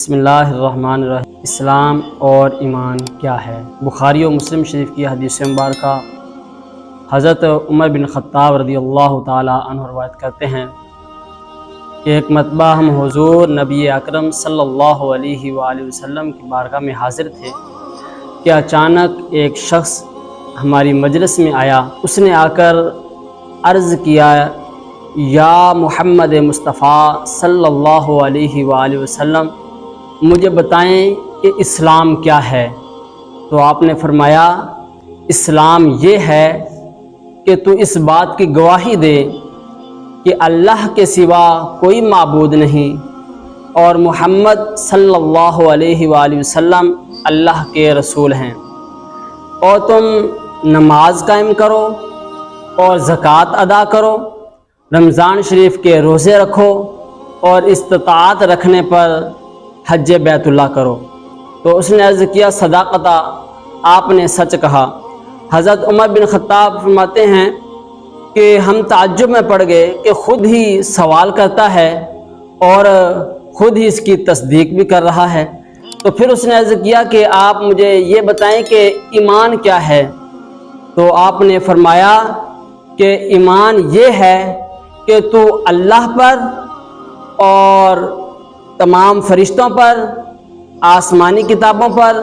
بسم اللہ الرحمن الرحیم۔ اسلام اور ایمان کیا ہے؟ بخاری و مسلم شریف کی حدیث مبارکہ حضرت عمر بن خطاب رضی اللہ تعالی عنہ روایت کرتے ہیں کہ ایک مرتبہ ہم حضور نبی اکرم صلی اللہ علیہ وآلہ وسلم کی بارگاہ میں حاضر تھے کہ اچانک ایک شخص ہماری مجلس میں آیا۔ اس نے آ کر عرض کیا، یا محمد مصطفیٰ صلی اللہ علیہ وآلہ وسلم، مجھے بتائیں کہ اسلام کیا ہے؟ تو آپ نے فرمایا، اسلام یہ ہے کہ تو اس بات کی گواہی دے کہ اللہ کے سوا کوئی معبود نہیں اور محمد صلی اللہ علیہ وآلہ وسلم اللہ کے رسول ہیں، اور تم نماز قائم کرو اور زکوٰۃ ادا کرو، رمضان شریف کے روزے رکھو اور استطاعت رکھنے پر حج بیت اللہ کرو۔ تو اس نے عرض کیا، صداقتا، آپ نے سچ کہا۔ حضرت عمر بن خطاب فرماتے ہیں کہ ہم تعجب میں پڑ گئے کہ خود ہی سوال کرتا ہے اور خود ہی اس کی تصدیق بھی کر رہا ہے۔ تو پھر اس نے عرض کیا کہ آپ مجھے یہ بتائیں کہ ایمان کیا ہے؟ تو آپ نے فرمایا کہ ایمان یہ ہے کہ تو اللہ پر اور تمام فرشتوں پر، آسمانی کتابوں پر،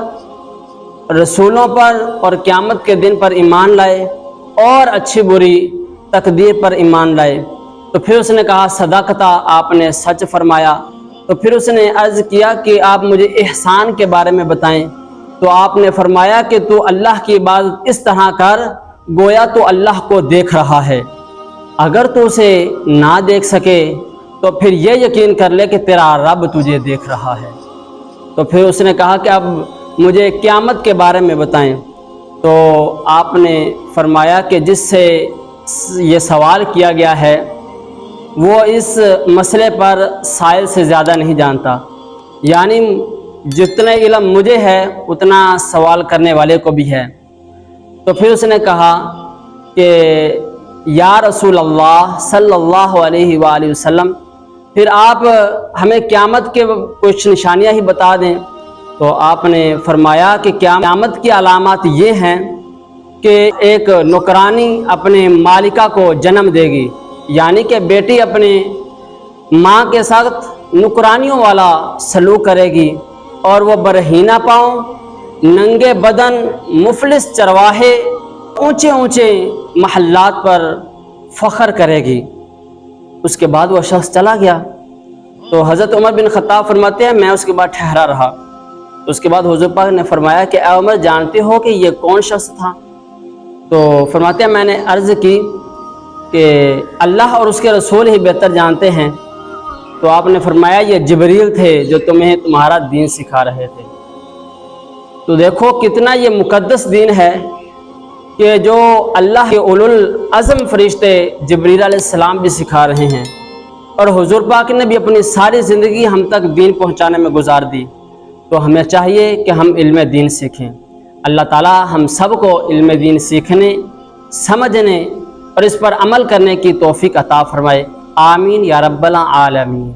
رسولوں پر اور قیامت کے دن پر ایمان لائے اور اچھی بری تقدیر پر ایمان لائے۔ تو پھر اس نے کہا، صداقتا، آپ نے سچ فرمایا۔ تو پھر اس نے عرض کیا کہ آپ مجھے احسان کے بارے میں بتائیں۔ تو آپ نے فرمایا کہ تو اللہ کی عبادت اس طرح کر گویا تو اللہ کو دیکھ رہا ہے، اگر تو اسے نہ دیکھ سکے تو پھر یہ یقین کر لے کہ تیرا رب تجھے دیکھ رہا ہے۔ تو پھر اس نے کہا کہ اب مجھے قیامت کے بارے میں بتائیں۔ تو آپ نے فرمایا کہ جس سے یہ سوال کیا گیا ہے وہ اس مسئلے پر سائل سے زیادہ نہیں جانتا، یعنی جتنے علم مجھے ہے اتنا سوال کرنے والے کو بھی ہے۔ تو پھر اس نے کہا کہ یا رسول اللہ صلی اللہ علیہ وآلہ وسلم، پھر آپ ہمیں قیامت کے کچھ نشانیاں ہی بتا دیں۔ تو آپ نے فرمایا کہ قیامت کی علامات یہ ہیں کہ ایک نوکرانی اپنے مالکہ کو جنم دے گی، یعنی کہ بیٹی اپنے ماں کے ساتھ نوکرانیوں والا سلوک کرے گی، اور وہ برہینہ پاؤں، ننگے بدن، مفلس چرواہے اونچے اونچے محلات پر فخر کرے گی۔ اس کے بعد وہ شخص چلا گیا۔ تو حضرت عمر بن خطاب فرماتے ہیں، میں اس کے بعد ٹھہرا رہا۔ تو اس کے بعد حضور پاک نے فرمایا کہ اے عمر، جانتے ہو کہ یہ کون شخص تھا؟ تو فرماتے ہیں، میں نے عرض کی کہ اللہ اور اس کے رسول ہی بہتر جانتے ہیں۔ تو آپ نے فرمایا، یہ جبریل تھے جو تمہیں تمہارا دین سکھا رہے تھے۔ تو دیکھو کتنا یہ مقدس دین ہے کہ جو اللہ کے اولو العزم فرشتے جبریل علیہ السلام بھی سکھا رہے ہیں، اور حضور پاک نے بھی اپنی ساری زندگی ہم تک دین پہنچانے میں گزار دی۔ تو ہمیں چاہیے کہ ہم علم دین سیکھیں۔ اللہ تعالی ہم سب کو علم دین سیکھنے، سمجھنے اور اس پر عمل کرنے کی توفیق عطا فرمائے۔ آمین یا رب العالمین۔